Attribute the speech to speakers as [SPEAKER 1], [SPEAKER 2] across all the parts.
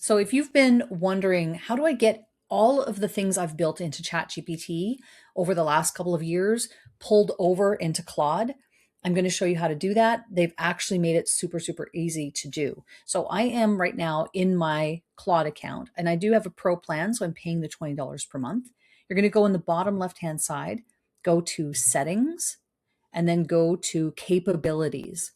[SPEAKER 1] So if you've been wondering, how do I get all of the things I've built into ChatGPT over the last couple of years pulled over into Claude? I'm going to show you how to do that. They've actually made it super, super easy to do. So I am right now in my Claude account, and I do have a pro plan, so I'm paying the $20 per month. You're going to go in the bottom left-hand side, go to settings, and then go to capabilities.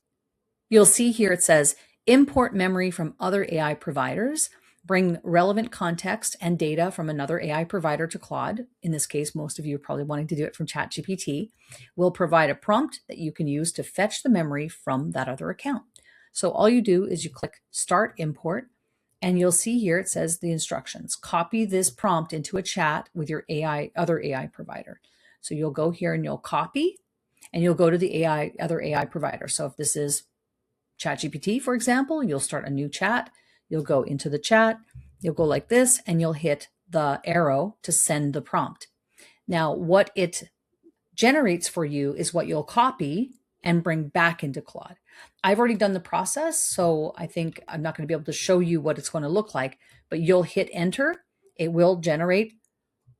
[SPEAKER 1] You'll see here it says import memory from other AI providers, bring relevant context and data from another AI provider to Claude. In this case, most of you are probably wanting to do it from ChatGPT. We'll provide a prompt that you can use to fetch the memory from that other account. So all you do is you click Start Import, and you'll see here it says the instructions. Copy this prompt into a chat with your other AI provider. So you'll go here and you'll copy, and you'll go to the other AI provider. So if this is ChatGPT, for example, you'll start a new chat. You'll go into the chat. You'll go like this, and you'll hit the arrow to send the prompt. Now, what it generates for you is what you'll copy and bring back into Claude. I've already done the process, so I think I'm not going to be able to show you what it's going to look like, but you'll hit enter. It will generate,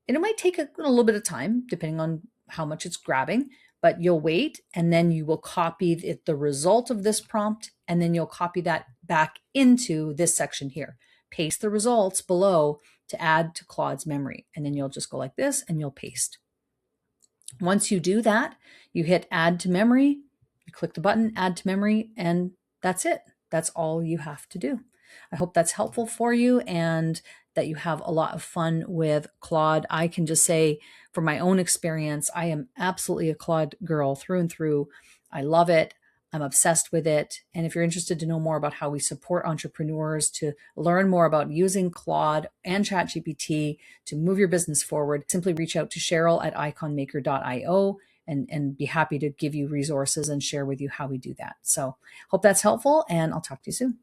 [SPEAKER 1] and it might take a little bit of time depending on how much it's grabbing, but you'll wait, and then you will copy the result of this prompt, and then you'll copy that back into this section here. Paste the results below to add to Claude's memory, and then you'll just go like this and you'll paste. Once you do that, you hit add to memory, you click the button, add to memory, and that's it. That's all you have to do. I hope that's helpful for you and that you have a lot of fun with Claude. I can just say from my own experience, I am absolutely a Claude girl through and through. I love it. I'm obsessed with it. And if you're interested to know more about how we support entrepreneurs to learn more about using Claude and ChatGPT to move your business forward, simply reach out to Sheryl at ICONMAKER.io and be happy to give you resources and share with you how we do that. So hope that's helpful, and I'll talk to you soon.